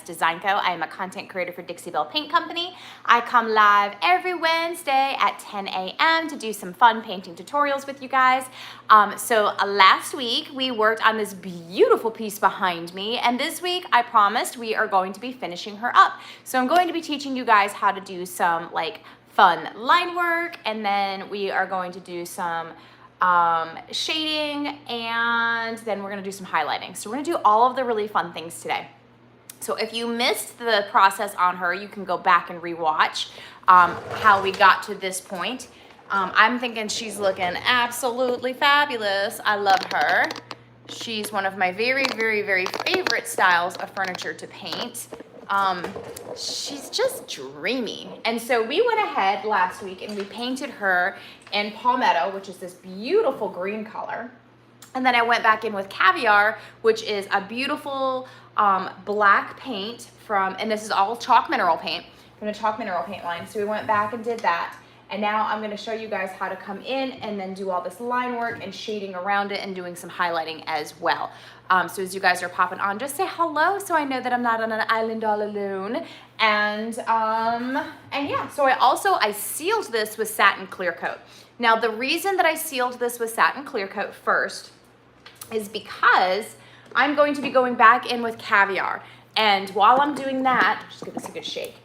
Design Co. I am a content creator for Dixie Belle Paint Company. I come live every Wednesday at 10 a.m. to do some fun painting tutorials with you guys. So last week we worked on this beautiful piece behind me, and this week I promised we are going to be finishing her up. So I'm going to be teaching you guys how to do some like fun line work, and then we are going to do some shading, and then we're gonna do some highlighting. So we're gonna do all of the really fun things today. So if you missed the process on her, you can go back and rewatch how we got to this point. I'm thinking she's looking absolutely fabulous. I love her. She's one of my very, very, very favorite styles of furniture to paint. She's just dreamy. And so we went ahead last week and we painted her in Palmetto, which is this beautiful green color. And then I went back in with Caviar, which is a beautiful black paint from, and this is all chalk mineral paint from the chalk mineral paint line. So we went back and did that. And now I'm gonna show you guys how to come in and then do all this line work and shading around it and doing some highlighting as well. So as you guys are popping on, just say hello so I know that I'm not on an island all alone. And yeah, so I sealed this with satin clear coat. Now the reason that I sealed this with satin clear coat first is because I'm going to be going back in with Caviar. And while I'm doing that, just give this a good shake.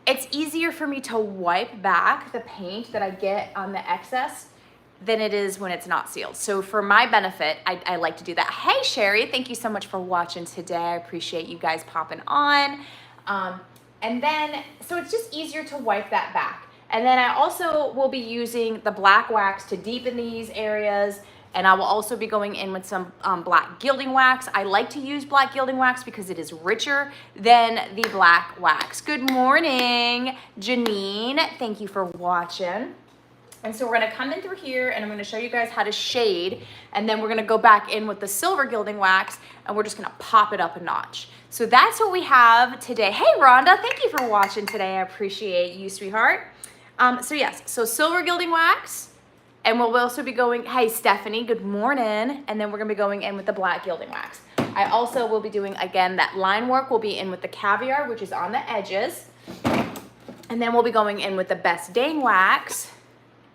It's easier for me to wipe back the paint that I get on the excess than it is when it's not sealed. So for my benefit, I like to do that. Hey Sherry, thank you so much for watching today. I appreciate you guys popping on. And then, so it's just easier to wipe that back. And then I also will be using the black wax to deepen these areas. And I will also be going in with some black gilding wax. I like to use black gilding wax because it is richer than the black wax. Good morning, Janine. Thank you for watching. And so we're gonna come in through here and I'm gonna show you guys how to shade, and then we're gonna go back in with the silver gilding wax and we're just gonna pop it up a notch. So that's what we have today. Hey Rhonda, thank you for watching today. I appreciate you, sweetheart. So yes, so silver gilding wax, and we'll also be going, hey Stephanie, good morning. And then we're gonna be going in with the black gilding wax. I also will be doing, again, that line work will be in with the Caviar, which is on the edges. And then we'll be going in with the Best Dang wax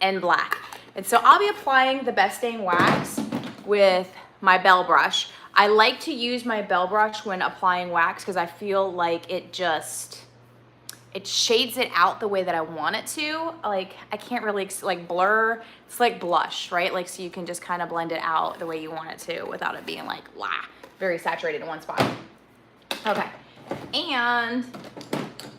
and black. And so I'll be applying the Best Dang wax with my Bell brush. I like to use my Bell brush when applying wax because I feel like it shades it out the way that I want it to. Like I can't really like blur, it's like blush, right? Like so you can just kind of blend it out the way you want it to without it being like very saturated in one spot. Okay, and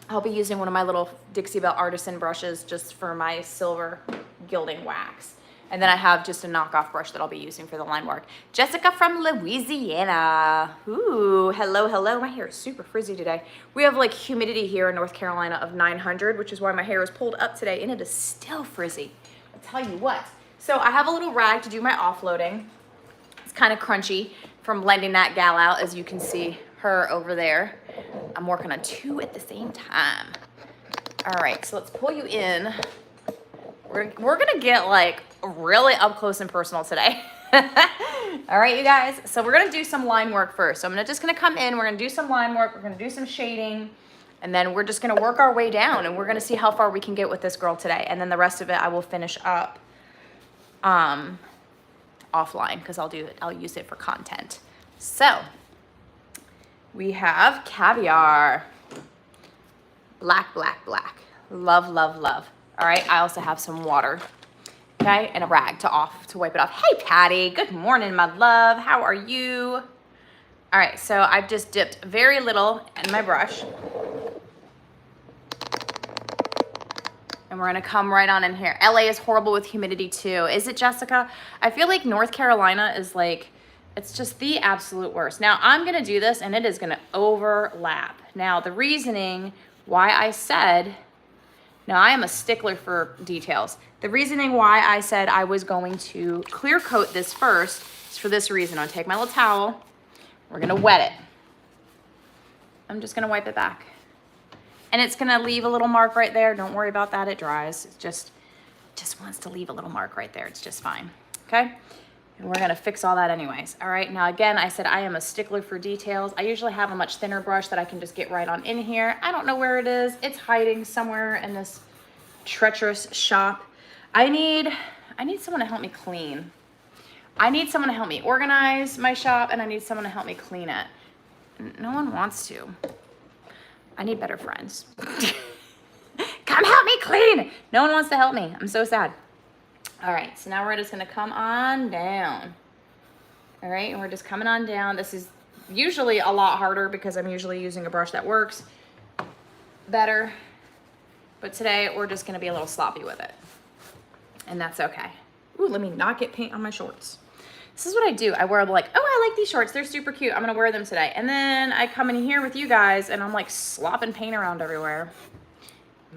I'll be using one of my little Dixie Belle Artisan brushes just for my silver gilding wax. And then I have just a knockoff brush that I'll be using for the line work. Jessica from Louisiana. Ooh, hello, hello. My hair is super frizzy today. We have like humidity here in North Carolina of 900, which is why my hair is pulled up today, and it is still frizzy. I'll tell you what. So I have a little rag to do my offloading. It's kind of crunchy from blending that gal out, as you can see her over there. I'm working on two at the same time. All right, so let's pull you in. We're gonna get like really up close and personal today. All right, you guys, so we're gonna do some line work first. So I'm just gonna come in, we're gonna do some line work, we're gonna do some shading, and then we're just gonna work our way down, and we're gonna see how far we can get with this girl today. And then the rest of it I will finish up offline because I'll use it for content. So we have Caviar. Black, black, black. Love, love, love. All right, I also have some water, okay, and a rag to wipe it off. Hey, Patty, good morning, my love. How are you? All right, so I've just dipped very little in my brush. And we're gonna come right on in here. LA is horrible with humidity too. Is it, Jessica? I feel like North Carolina is like, it's just the absolute worst. Now I'm gonna do this and it is gonna overlap. Now the reasoning why I said, now I am a stickler for details. The reasoning why I said I was going to clear coat this first is for this reason. I'll take my little towel, we're gonna wet it. I'm just gonna wipe it back. And it's gonna leave a little mark right there. Don't worry about that, it dries. It just wants to leave a little mark right there. It's just fine, okay? And we're gonna fix all that anyways. All right, now again, I said I am a stickler for details. I usually have a much thinner brush that I can just get right on in here. I don't know where it is. It's hiding somewhere in this treacherous shop. I need someone to help me clean. I need someone to help me organize my shop, and I need someone to help me clean it. No one wants to. I need better friends. Come help me clean. No one wants to help me. I'm so sad. All right, so now we're just gonna come on down. All right, and we're just coming on down. This is usually a lot harder because I'm usually using a brush that works better. But today we're just gonna be a little sloppy with it. And that's okay. Ooh, let me not get paint on my shorts. This is what I do. I wear like, oh, I like these shorts. They're super cute. I'm gonna wear them today. And then I come in here with you guys and I'm like slopping paint around everywhere.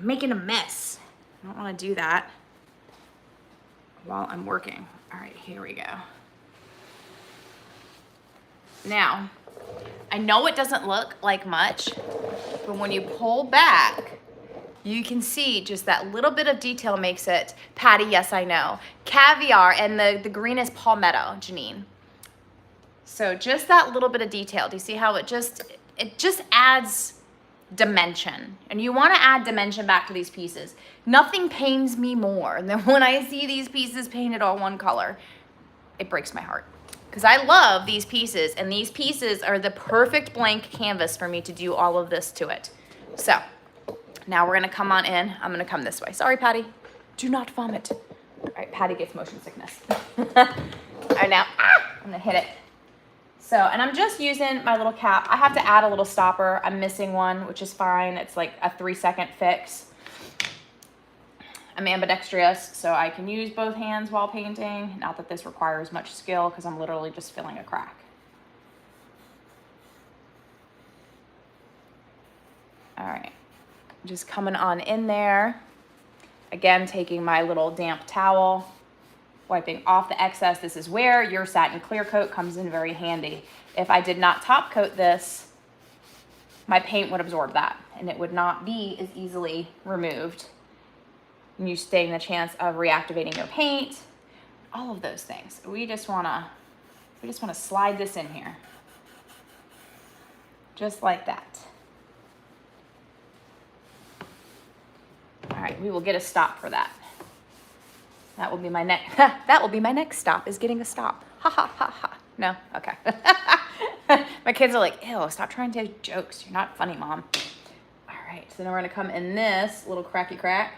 Making a mess. I don't wanna do that while I'm working. All right, here we go. Now, I know it doesn't look like much, but when you pull back, you can see just that little bit of detail makes it. Patty, yes, I know. Caviar, and the green is palmetto, Janine. So just that little bit of detail. Do you see how it just adds dimension? And you want to add dimension back to these pieces. Nothing pains me more than when I see these pieces painted all one color. It breaks my heart. Because I love these pieces, and these pieces are the perfect blank canvas for me to do all of this to it. So now we're gonna come on in. I'm gonna come this way. Sorry, Patty. Do not vomit. All right, Patty gets motion sickness. All right, now I'm gonna hit it. So, and I'm just using my little cap. I have to add a little stopper. I'm missing one, which is fine. It's like a 3-second fix. I'm ambidextrous, so I can use both hands while painting. Not that this requires much skill because I'm literally just filling a crack. All right, just coming on in there. Again, taking my little damp towel, wiping off the excess. This is where your satin clear coat comes in very handy. If I did not top coat this, my paint would absorb that and it would not be as easily removed. And you stand the chance of reactivating your paint, all of those things. We just wanna slide this in here. Just like that. All right, we will get a stop for that. That will be my next, that will be my next stop, is getting a stop. Ha ha ha ha. No? Okay. My kids are like, ew, stop trying to take jokes. You're not funny, Mom. All right, so now we're gonna come in this little cracky crack.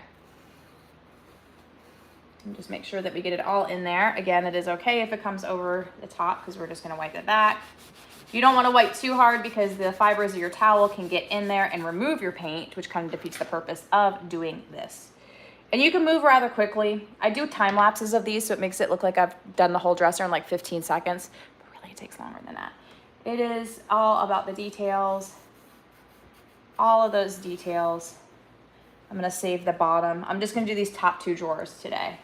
And just make sure that we get it all in there. Again, it is okay if it comes over the top because we're just gonna wipe it back. You don't wanna wipe too hard because the fibers of your towel can get in there and remove your paint, which kind of defeats the purpose of doing this. And you can move rather quickly. I do time lapses of these, so it makes it look like I've done the whole dresser in like 15 seconds, but really it takes longer than that. It is all about the details, all of those details. I'm gonna save the bottom. I'm just gonna do these top 2 drawers today.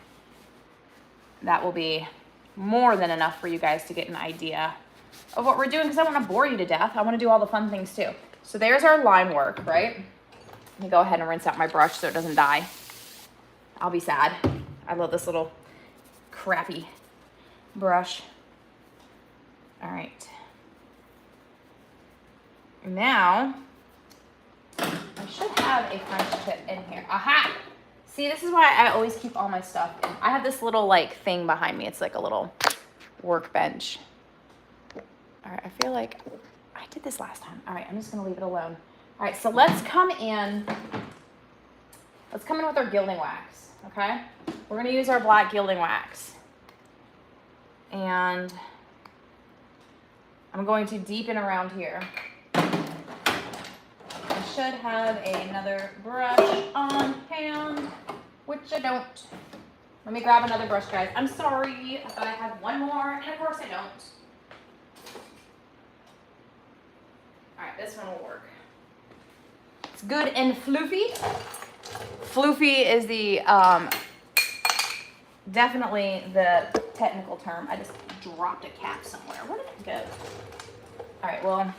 That will be more than enough for you guys to get an idea of what we're doing, because I don't want to bore you to death. I want to do all the fun things too. So there's our line work, right? Let me go ahead and rinse out my brush so it doesn't die. I'll be sad. I love this little crappy brush. All right. Now, I should have a French tip in here. Aha! See, this is why I always keep all my stuff in. I have this little like thing behind me. It's like a little workbench. All right, I feel like I did this last time. All right, I'm just gonna leave it alone. All right, so let's come in with our gilding wax, okay? We're gonna use our black gilding wax. And I'm going to deepen around here. I should have another brush on hand, which I don't. Let me grab another brush, guys. I'm sorry, but I have one more, and of course I don't. All right, this one will work. It's good and floofy. Floofy is the, definitely the technical term. I just dropped a cap somewhere. Where did it go? All right, well,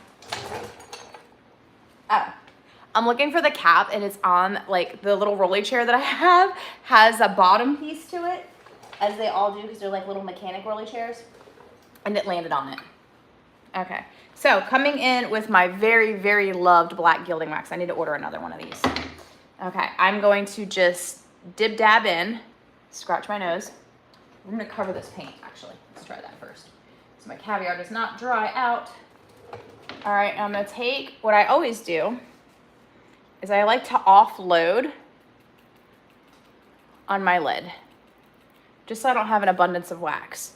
oh. I'm looking for the cap, and it's on like the little rolly chair that I have has a bottom piece to it. as they all do because they're like little mechanic rolly chairs, and it landed on it. Okay, so coming in with my very, very loved black gilding wax. I need to order another one of these. Okay, I'm going to just dib dab in, scratch my nose. I'm gonna cover this paint actually. Let's try that first. So my caviar does not dry out. All right, I'm gonna take, what I always do is I like to offload on my lid, just so I don't have an abundance of wax.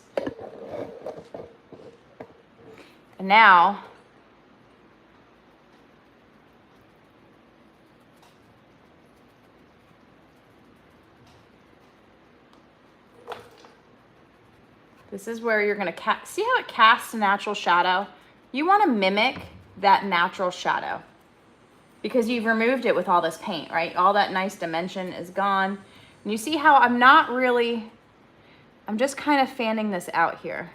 And now, this is where you're gonna cast, see how it casts a natural shadow? You wanna mimic that natural shadow because you've removed it with all this paint, right? All that nice dimension is gone. And you see how I'm just kind of fanning this out here.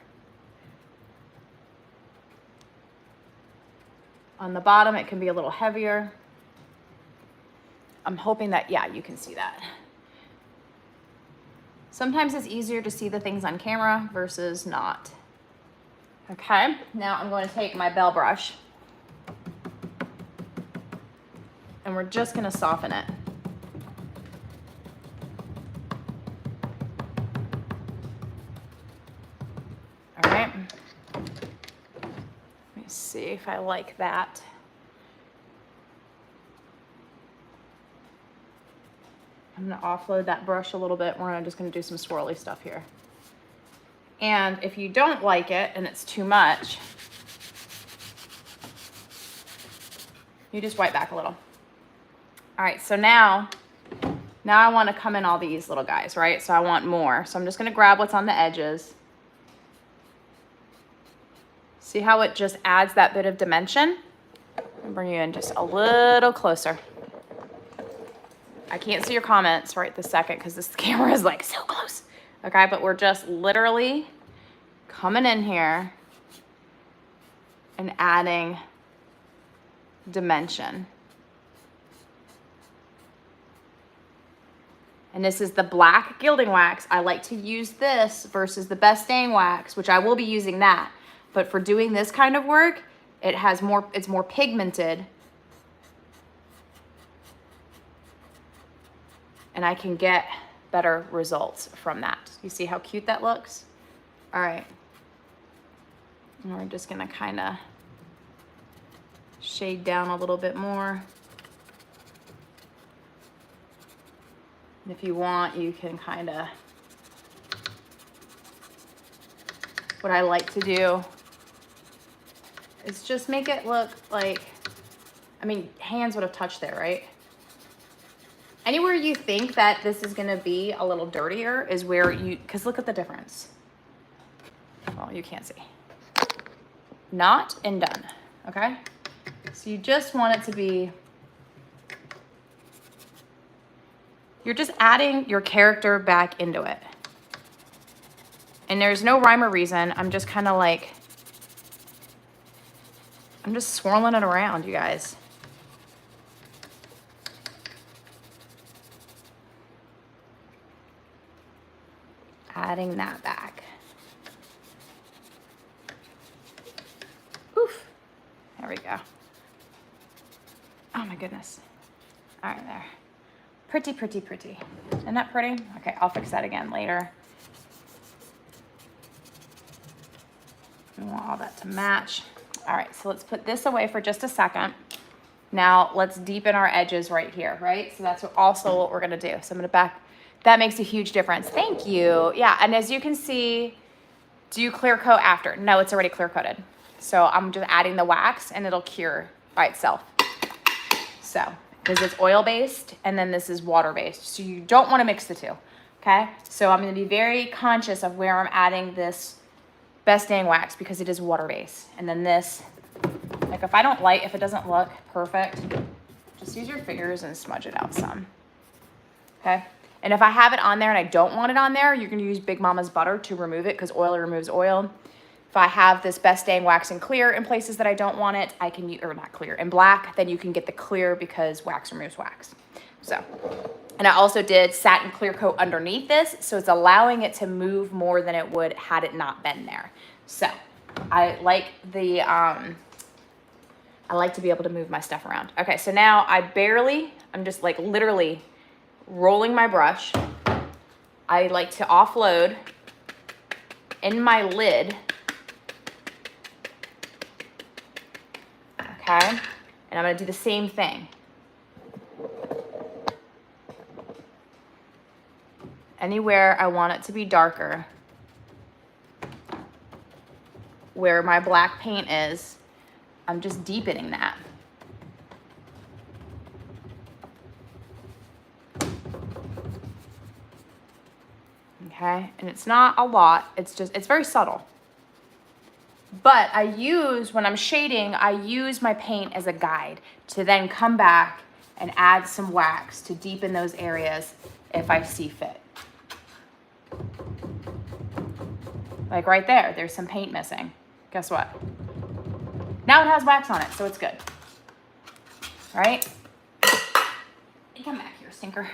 On the bottom, it can be a little heavier. I'm hoping that, yeah, you can see that. Sometimes it's easier to see the things on camera versus not. Okay, now I'm going to take my Belle brush and we're just gonna soften it. All right, let me see if I like that. I'm gonna offload that brush a little bit. We're just gonna do some swirly stuff here. And if you don't like it and it's too much, you just wipe back a little. All right, so now I wanna come in all these little guys, right? So I want more. So I'm just gonna grab what's on the edges. See how it just adds that bit of dimension? I'll bring you in just a little closer. I can't see your comments right this second because this camera is like so close. Okay, but we're just literally coming in here and adding dimension. And this is the black gilding wax. I like to use this versus the best staying wax, which I will be using that. But for doing this kind of work, it's more pigmented. And I can get better results from that. You see how cute that looks? All right. And we're just gonna kind of shade down a little bit more. And if you want, you can kind of, what I like to do is just make it look like, I mean, hands would have touched there, right? Anywhere you think that this is gonna be a little dirtier is where because look at the difference. Well, you can't see. Not and done, okay? So you just want it to be, you're just adding your character back into it. And there's no rhyme or reason. I'm just kind of like, I'm just swirling it around, you guys. Adding that back. Oof. There we go. Oh my goodness. All right, there. Pretty, pretty, pretty. Isn't that pretty? Okay, I'll fix that again later. We want all that to match. All right, so let's put this away for just a second. Now let's deepen our edges right here, right? So that's also what we're gonna do. So I'm gonna back. That makes a huge difference. Thank you. Yeah, and as you can see, do you clear coat after? No, it's already clear coated. So I'm just adding the wax and it'll cure by itself. So, because it's oil-based and then this is water-based. So you don't wanna mix the two, okay? So I'm gonna be very conscious of where I'm adding this best dang wax because it is water-based. And then this, like if it doesn't look perfect, just use your fingers and smudge it out some, okay? And if I have it on there and I don't want it on there, you're gonna use Big Mama's butter to remove it because oil removes oil. If I have this best dang wax in clear in places that I don't want it, I can use, or not clear, in black, then you can get the clear because wax removes wax. So, and I also did satin clear coat underneath this, so it's allowing it to move more than it would had it not been there. So I like the, I like to be able to move my stuff around. Okay, so now I'm just like literally rolling my brush. I like to offload in my lid. Okay, and I'm gonna do the same thing. Anywhere I want it to be darker, where my black paint is, I'm just deepening that. Okay, and it's not a lot, it's very subtle. But when I'm shading, I use my paint as a guide to then come back and add some wax to deepen those areas if I see fit. Like right there, there's some paint missing. Guess what? Now it has wax on it, so it's good. All right? Come back here, stinker.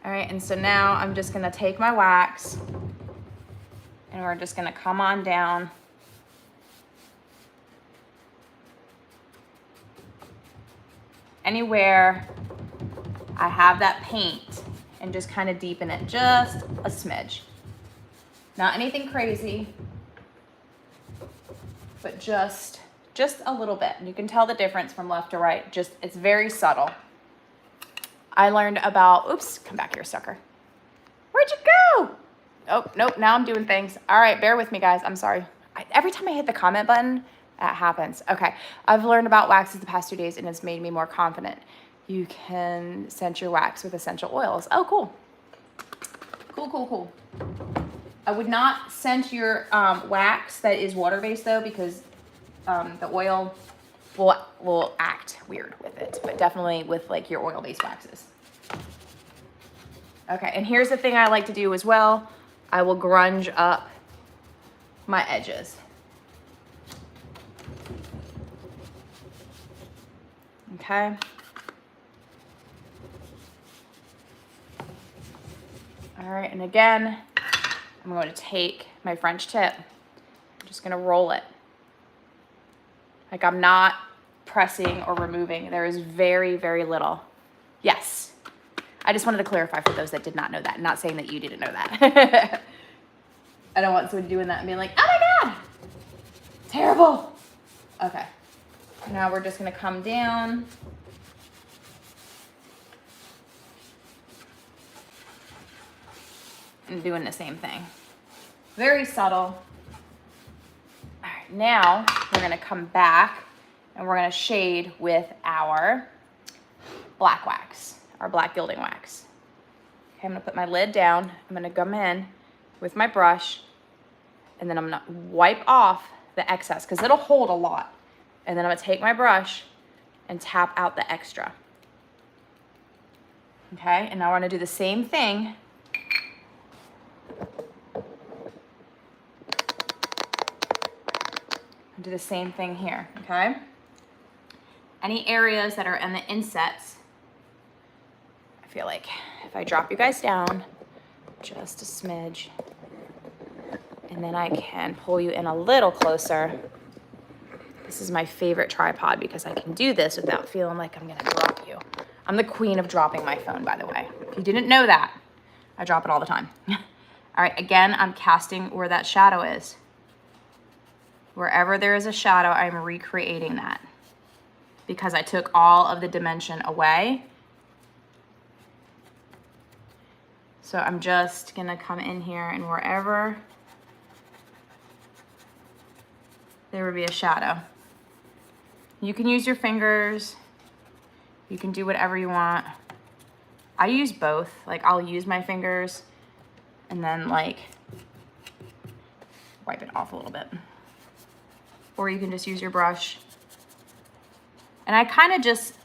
All right, and so now I'm just gonna take my wax and we're just gonna come on down. Anywhere I have that paint and just kind of deepen it just a smidge. Not anything crazy, but just a little bit. And you can tell the difference from left to right. It's very subtle. I learned about, oops, come back here, sucker. Where'd you go? Oh, nope, now I'm doing things. All right, bear with me, guys. I'm sorry. Every time I hit the comment button, that happens. Okay, I've learned about waxes the past 2 days and it's made me more confident. You can scent your wax with essential oils. Oh, cool. Cool. I would not scent your wax that is water-based though, because the oil will act weird with it, but definitely with like your oil-based waxes. Okay, and here's the thing I like to do as well. I will grunge up my edges. Okay. All right, and again, I'm going to take my French tip. I'm just gonna roll it. Like I'm not pressing or removing. There is very, very little. Yes. I just wanted to clarify for those that did not know that. I'm not saying that you didn't know that. I don't want someone doing that and being like, oh my God, terrible. Okay. Now we're just gonna come down. And doing the same thing. Very subtle. All right, now we're gonna come back and we're gonna shade with our black wax, our black gilding wax. Okay, I'm gonna put my lid down. I'm gonna come in with my brush and then I'm gonna wipe off the excess because it'll hold a lot. And then I'm gonna take my brush and tap out the extra. Okay, and now we're gonna do the same thing. Do the same thing here, okay? Any areas that are in the insets, I feel like if I drop you guys down just a smidge, and then I can pull you in a little closer. This is my favorite tripod because I can do this without feeling like I'm gonna drop you. I'm the queen of dropping my phone, by the way. If you didn't know that, I drop it all the time. All right, again, I'm casting where that shadow is. Wherever there is a shadow, I'm recreating that because I took all of the dimension away. So I'm just gonna come in here and wherever there would be a shadow. You can use your fingers. You can do whatever you want. I use both. Like I'll use my fingers and then like wipe it off a little bit. Or you can just use your brush. And I kind of just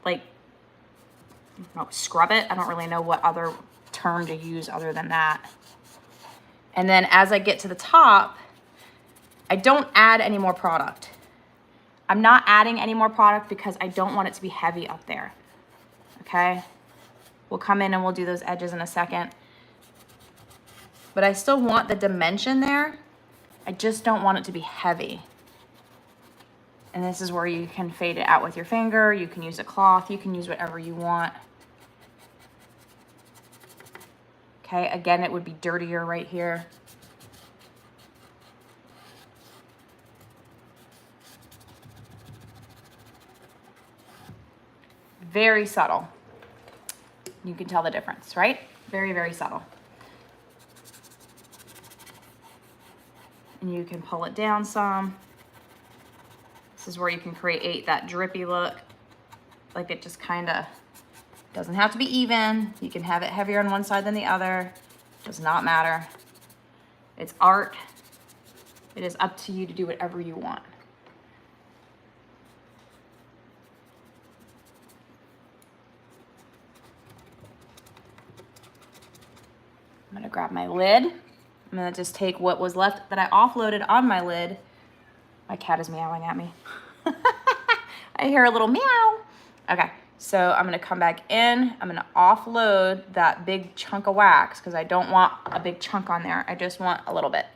like, scrub it. I don't really know what other term to use other than that. And then as I get to the top, I don't add any more product. I'm not adding any more product because I don't want it to be heavy up there, okay? We'll come in and we'll do those edges in a second. But I still want the dimension there. I just don't want it to be heavy. And this is where you can fade it out with your finger. You can use a cloth. You can use whatever you want. Okay, again, it would be dirtier right here. Very subtle. You can tell the difference, right? Very, very subtle. And you can pull it down some. This is where you can create that drippy look. Like it just kind of doesn't have to be even. You can have it heavier on one side than the other. Does not matter. It's art. It is up to you to do whatever you want. I'm gonna grab my lid. I'm gonna just take what was left that I offloaded on my lid. My cat is meowing at me. I hear a little meow. Okay, so I'm gonna come back in. I'm gonna offload that big chunk of wax because I don't want a big chunk on there. I just want a little bit.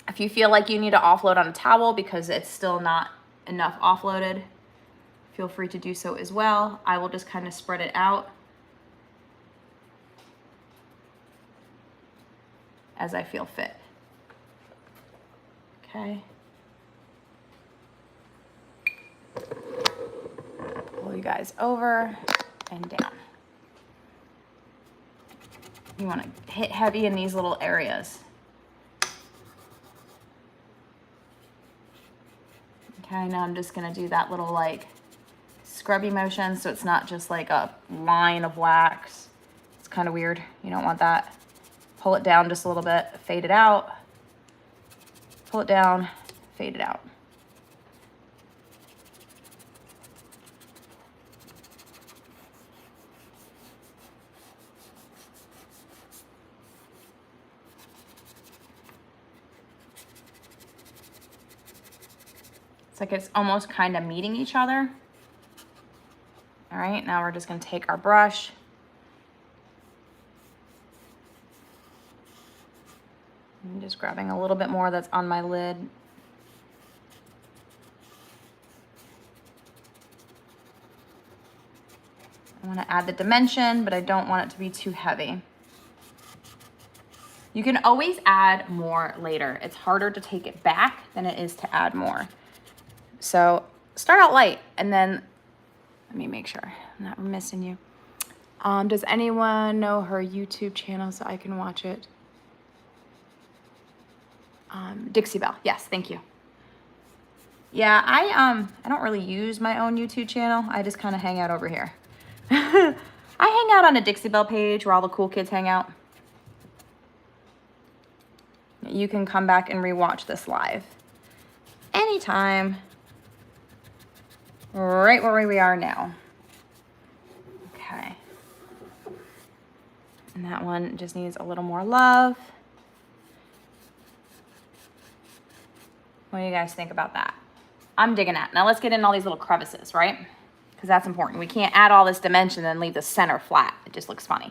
If you feel like you need to offload on a towel because it's still not enough offloaded, feel free to do so as well. I will just kind of spread it out as I feel fit. Okay. Pull you guys over and down. You want to hit heavy in these little areas. Okay, now I'm just gonna do that little like scrubby motion so it's not just like a line of wax. It's kind of weird. You don't want that. Pull it down just a little bit, fade it out. Pull it down, fade it out. It's like it's almost kind of meeting each other. All right, now we're just gonna take our brush. I'm just grabbing a little bit more that's on my lid. I want to add the dimension, but I don't want it to be too heavy. You can always add more later. It's harder to take it back than it is to add more. So start out light and then, let me make sure I'm not missing you. Does anyone know her YouTube channel so I can watch it? Dixie Belle, yes, thank you. Yeah, I don't really use my own YouTube channel. I just kind of hang out over here. I hang out on a Dixie Belle page where all the cool kids hang out. You can come back and rewatch this live anytime, right where we are now. Okay. And that one just needs a little more love. What do you guys think about that? I'm digging that. Now let's get in all these little crevices, right? Because that's important. We can't add all this dimension and leave the center flat. It just looks funny.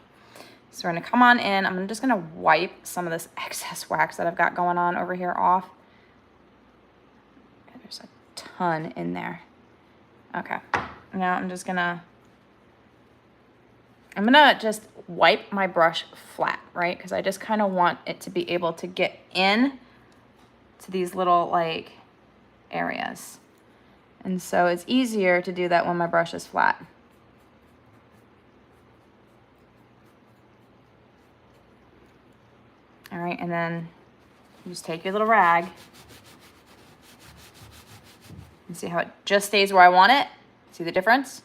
So we're gonna come on in. I'm just gonna wipe some of this excess wax that I've got going on over here off. There's a ton in there. Okay, now I'm gonna just wipe my brush flat, right? Because I just kind of want it to be able to get in to these little like areas. And so it's easier to do that when my brush is flat. All right, and then you just take your little rag and see how it just stays where I want it. See the difference?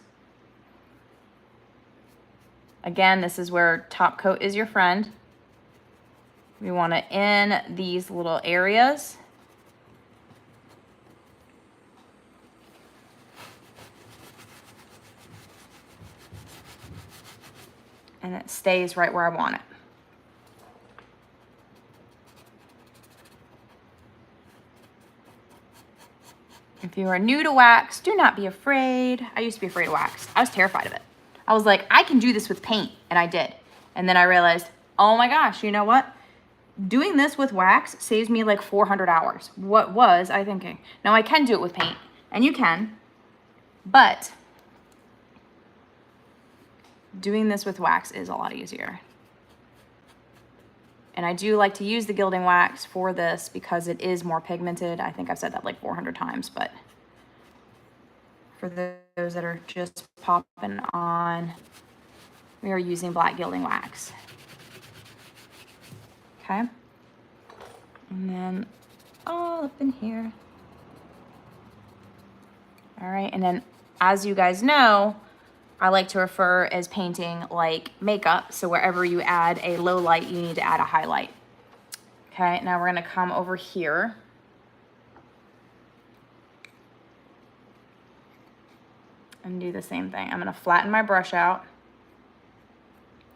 Again, this is where top coat is your friend. We want to in these little areas. And it stays right where I want it. If you are new to wax, do not be afraid. I used to be afraid of wax. I was terrified of it. I was like, I can do this with paint, and I did. And then I realized, oh my gosh, you know what? Doing this with wax saves me like 400 hours. What was I thinking? Now I can do it with paint, and you can, but doing this with wax is a lot easier. And I do like to use the Gilding Wax for this because it is more pigmented. I think I've said that like 400 times, but for those that are just popping on, we are using black Gilding Wax. Okay. And then all up in here. All right, and then as you guys know, I like to refer as painting like makeup. So wherever you add a low light, you need to add a highlight. Okay, now we're gonna come over here. And do the same thing. I'm gonna flatten my brush out.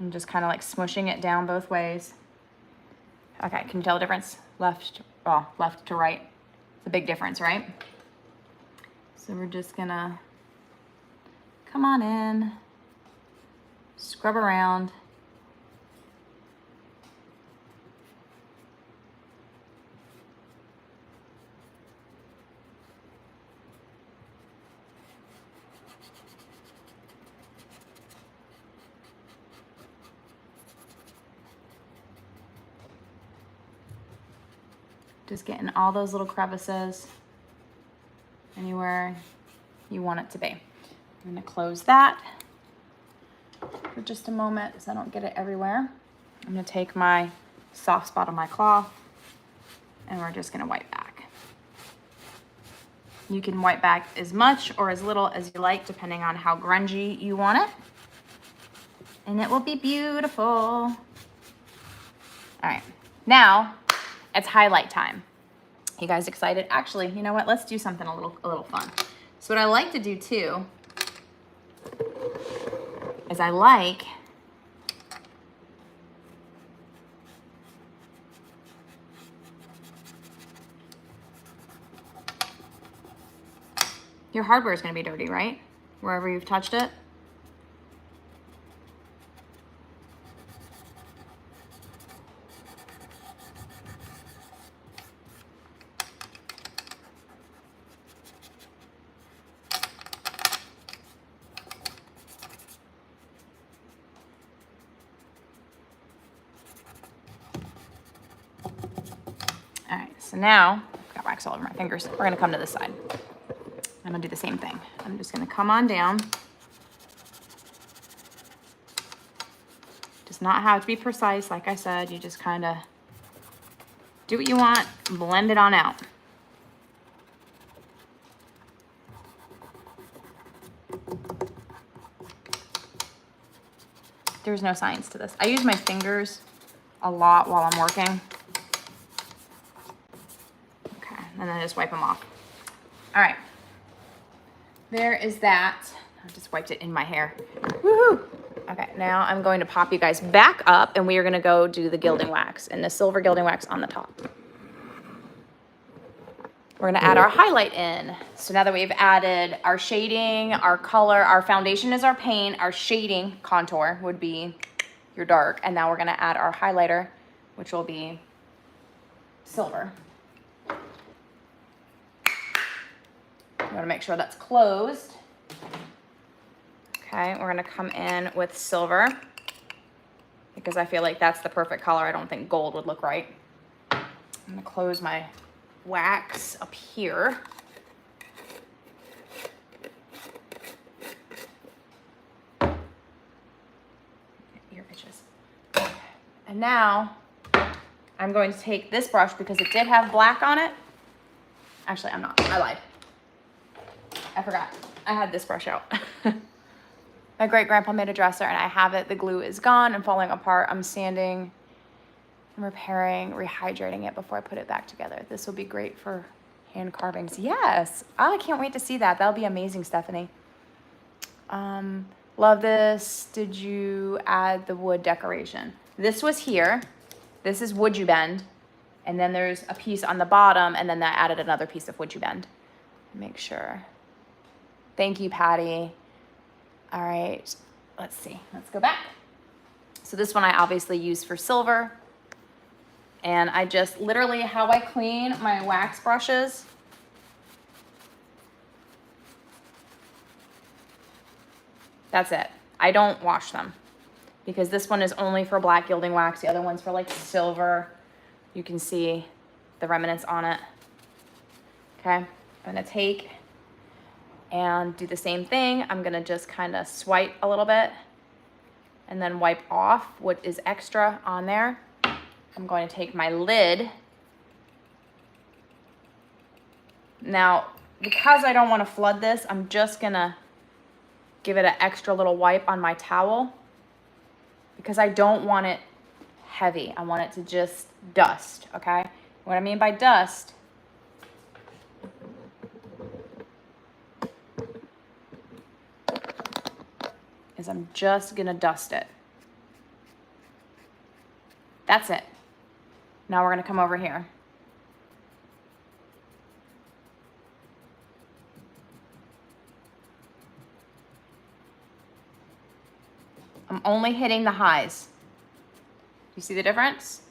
I'm just kind of like smushing it down both ways. Okay, can you tell the difference? Left to right. It's a big difference, right? So we're just gonna come on in, scrub around. Just getting all those little crevices anywhere you want it to be. I'm gonna close that for just a moment so I don't get it everywhere. I'm gonna take my soft spot on my cloth and we're just gonna wipe back. You can wipe back as much or as little as you like, depending on how grungy you want it. And it will be beautiful. All right, now it's highlight time. You guys excited? Actually, you know what? Let's do something a little fun. So what I like to do too is I like your hardware is going to be dirty, right? Wherever you've touched it. All right, so now I've got wax all over my fingers. We're gonna come to this side. I'm gonna do the same thing. I'm just gonna come on down. Does not have to be precise, like I said. You just kind of do what you want, blend it on out. There's no science to this. I use my fingers a lot while I'm working. And then just wipe them off. All right, there is that. I just wiped it in my hair. Woohoo! Okay, now I'm going to pop you guys back up and we are gonna go do the Gilding Wax and the silver Gilding Wax on the top. We're gonna add our highlight in. So now that we've added our shading, our color, our foundation is our paint, our shading contour would be your dark, and now we're gonna add our highlighter, which will be silver. You want to make sure that's closed. Okay, we're gonna come in with silver because I feel like that's the perfect color. I don't think gold would look right. I'm gonna close my wax up here. Ear itches. And now I'm going to take this brush because it did have black on it. Actually, I'm not. I lied. I forgot. I had this brush out. My great-grandpa made a dresser and I have it. The glue is gone and falling apart. I'm sanding and repairing, rehydrating it before I put it back together. This will be great for hand carvings. Yes. Oh, I can't wait to see that. That'll be amazing, Stephanie. Love this. Did you add the wood decoration? This was here. This is Would You Bend. And then there's a piece on the bottom and then that added another piece of Would You Bend. Make sure. Thank you, Patty. All right, let's see. Let's go back. So this one I obviously use for silver. And I just literally, how I clean my wax brushes, that's it. I don't wash them because this one is only for black gilding wax. The other one's for like silver. You can see the remnants on it. Okay, I'm gonna take and do the same thing. I'm gonna just kind of swipe a little bit and then wipe off what is extra on there. I'm going to take my lid. Now, because I don't want to flood this, I'm just gonna give it an extra little wipe on my towel because I don't want it heavy. I want it to just dust, okay? What I mean by dust is I'm just gonna dust it. That's it. Now we're gonna come over here. I'm only hitting the highs. You see the difference?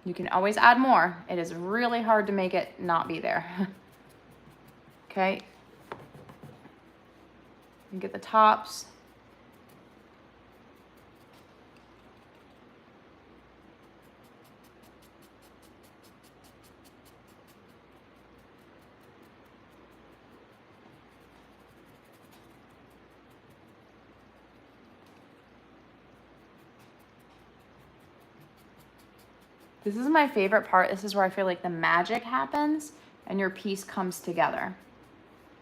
You can always add more. It is really hard to make it not be there. Okay. You get the tops. This is my favorite part. This is where I feel like the magic happens and your piece comes together.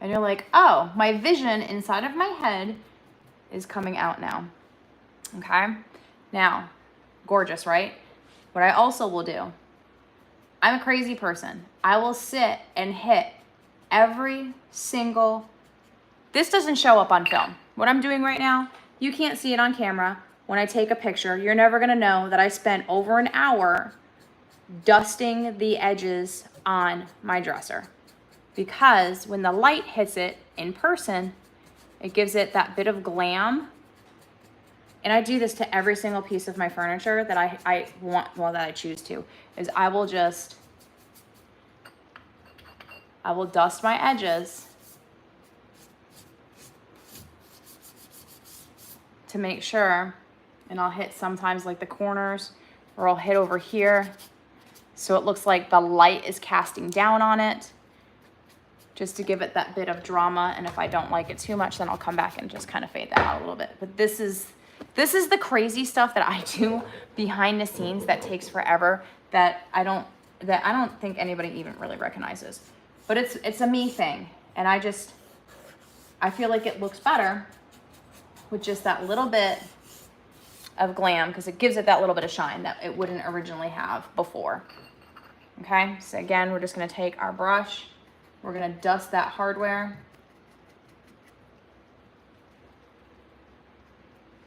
And you're like, oh, my vision inside of my head is coming out now. Okay? Now, gorgeous, right? What I also will do, I'm a crazy person. I will sit and hit every single, this doesn't show up on film. What I'm doing right now, you can't see it on camera. When I take a picture, you're never gonna know that I spent over an hour dusting the edges on my dresser. Because when the light hits it in person, it gives it that bit of glam. And I do this to every single piece of my furniture that I want, well, that I choose to, is I will dust my edges to make sure, and I'll hit sometimes like the corners, or I'll hit over here so it looks like the light is casting down on it, just to give it that bit of drama. And if I don't like it too much, then I'll come back and just kind of fade that out a little bit. But this is the crazy stuff that I do behind the scenes that takes forever, that I don't think anybody even really recognizes. But it's a me thing, and I feel like it looks better with just that little bit of glam, because it gives it that little bit of shine that it wouldn't originally have before. Okay, so again, we're just gonna take our brush, we're gonna dust that hardware.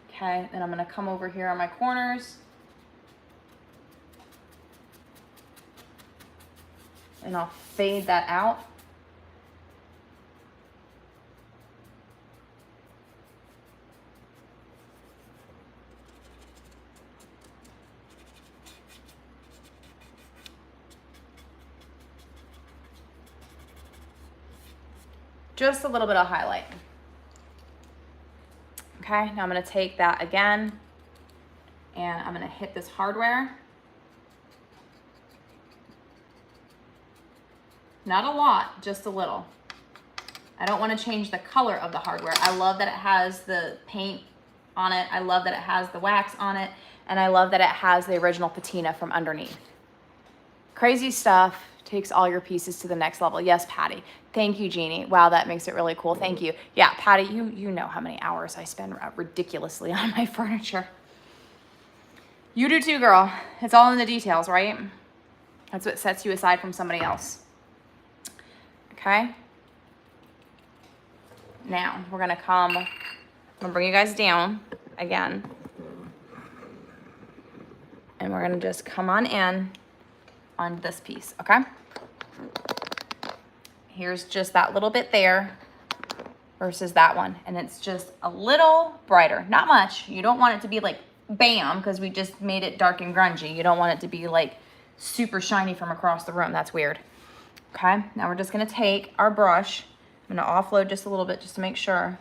Okay, then I'm gonna come over here on my corners and I'll fade that out. Just a little bit of highlight. Okay, now I'm gonna take that again and I'm gonna hit this hardware. Not a lot, just a little. I don't wanna change the color of the hardware. I love that it has the paint on it. I love that it has the wax on it. And I love that it has the original patina from underneath. Crazy stuff. Takes all your pieces to the next level. Yes, Patty. Thank you, Jeannie. Wow, that makes it really cool. Thank you. Yeah, Patty, you know how many hours I spend ridiculously on my furniture. You do too, girl. It's all in the details, right? That's what sets you aside from somebody else. Okay? Now, we're gonna I'm gonna bring you guys down again. And we're gonna just come on in on this piece, okay? Here's just that little bit there versus that one. And it's just a little brighter, not much. You don't want it to be like bam, because we just made it dark and grungy. You don't want it to be like super shiny from across the room. That's weird. Okay, now we're just gonna take our brush. I'm gonna offload just a little bit just to make sure.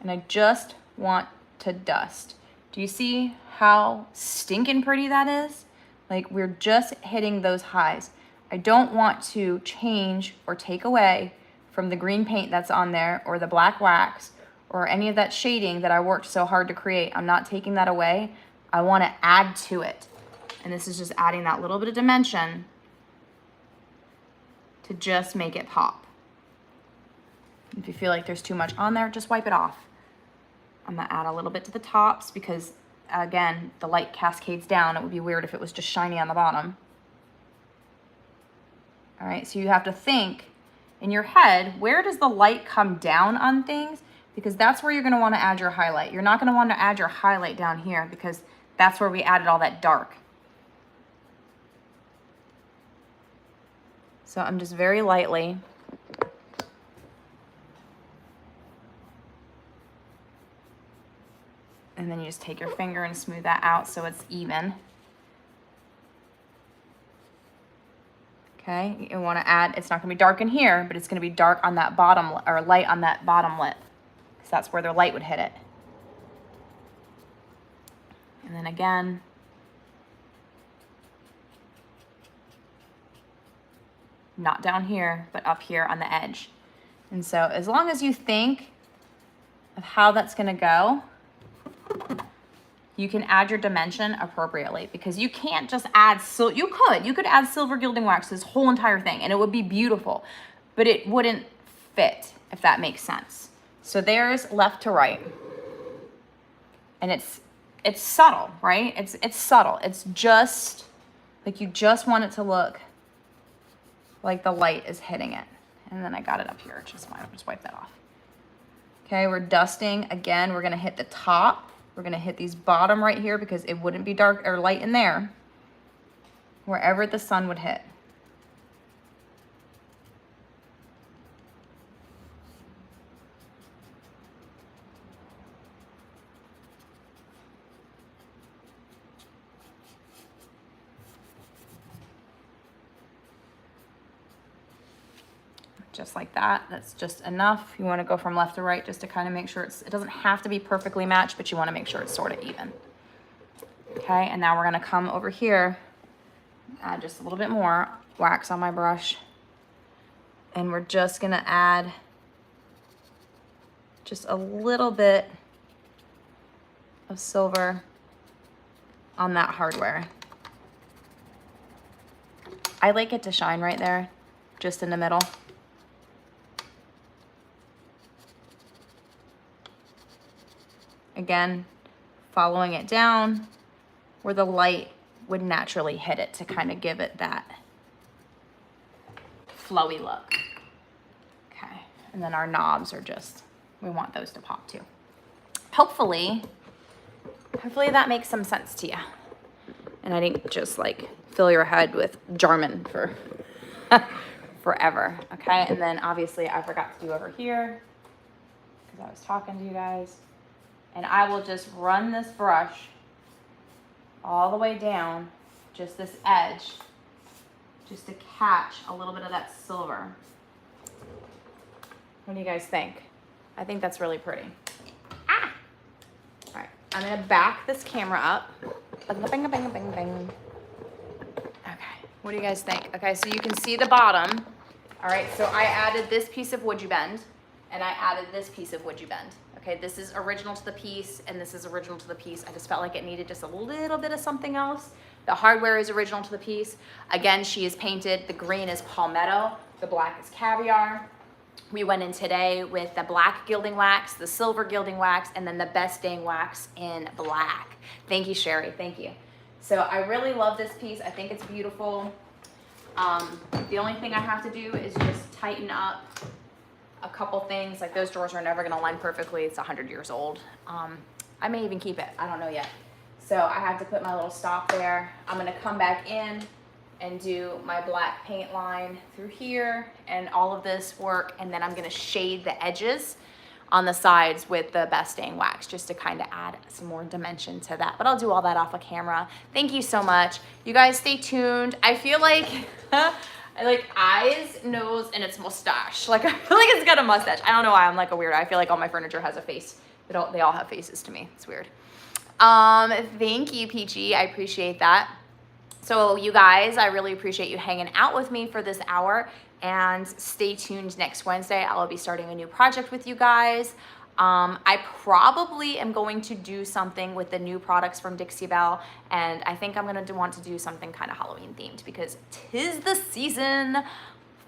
And I just want to dust. Do you see how stinking pretty that is? Like, we're just hitting those highs. I don't want to change or take away from the green paint that's on there or the black wax or any of that shading that I worked so hard to create. I'm not taking that away. I want to add to it. And this is just adding that little bit of dimension to just make it pop. If you feel like there's too much on there, just wipe it off. I'm gonna add a little bit to the tops because, again, the light cascades down. It would be weird if it was just shiny on the bottom. All right, so you have to think in your head, where does the light come down on things? Because that's where you're gonna wanna add your highlight. You're not gonna wanna add your highlight down here because that's where we added all that dark. So I'm just very lightly and then you just take your finger and smooth that out so it's even. Okay, you want to add, it's not going to be dark in here, but it's going to be dark on that bottom, or light on that bottom lip, because that's where their light would hit it. And then again, not down here, but up here on the edge. And so as long as you think of how that's going to go, you can add your dimension appropriately, because you can't just add, you could add silver gilding wax to this whole entire thing and it would be beautiful, but it wouldn't fit, if that makes sense. So there's left to right. And it's subtle, right? It's subtle. It's just like, you just want it to look like the light is hitting it. And then I got it up here, just fine. I'll just wipe that off. Okay, we're dusting. Again, we're gonna hit the top. We're gonna hit these bottom right here because it wouldn't be dark or light in there, wherever the sun would hit. Just like that. That's just enough. You want to go from left to right just to kind of make sure it doesn't have to be perfectly matched, but you want to make sure it's sort of even. Okay, and now we're going to come over here, add just a little bit more wax on my brush, and we're just going to add just a little bit of silver on that hardware. I like it to shine right there, just in the middle. Again, following it down where the light would naturally hit it to kind of give it that flowy look. Okay, and then our knobs are just, we want those to pop too. Hopefully that makes some sense to you. And I didn't just like fill your head with Jarman for forever, okay? And then obviously I forgot to do over here because I was talking to you guys. And I will just run this brush all the way down, just this edge, just to catch a little bit of that silver. What do you guys think? I think that's really pretty. Ah! All right, I'm gonna back this camera up. Bing, bing, bing, bing, bing. Okay, what do you guys think? Okay, so you can see the bottom. All right, so I added this piece of wood you bend, and I added this piece of wood you bend. Okay, this is original to the piece, and this is original to the piece. I just felt like it needed just a little bit of something else. The hardware is original to the piece. Again, she is painted. The green is palmetto. The black is caviar. We went in today with the black gilding wax, the silver gilding wax, and then the best dang wax in black. Thank you, Sherry. Thank you. So I really love this piece. I think it's beautiful. The only thing I have to do is just tighten up a couple things. Like, those drawers are never gonna line perfectly. It's 100 years old. I may even keep it. I don't know yet. So I have to put my little stop there. I'm gonna come back in and do my black paint line through here and all of this work. And then I'm gonna shade the edges on the sides with the best dang wax just to kind of add some more dimension to that. But I'll do all that off of camera. Thank you so much. You guys stay tuned. I feel like, I like eyes, nose, and it's mustache. Like I feel like it's got a mustache. I don't know why I'm like a weirdo. I feel like all my furniture has a face. They all have faces to me. It's weird. Thank you, Peachy. I appreciate that. So you guys, I really appreciate you hanging out with me for this hour, and stay tuned next Wednesday. I will be starting a new project with you guys. I probably am going to do something with the new products from Dixie Belle, and I think I'm gonna want to do something kind of Halloween themed because 'tis the season.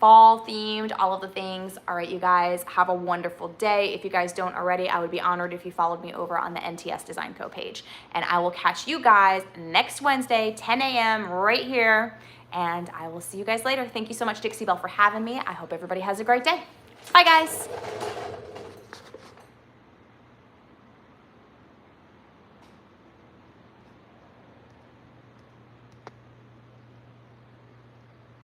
Fall themed, all of the things. All right, you guys, have a wonderful day. If you guys don't already, I would be honored if you followed me over on the NTS Design Co page. And I will catch you guys next Wednesday, 10 a.m. right here. And I will see you guys later. Thank you so much, Dixie Belle, for having me. I hope everybody has a great day. Bye, guys.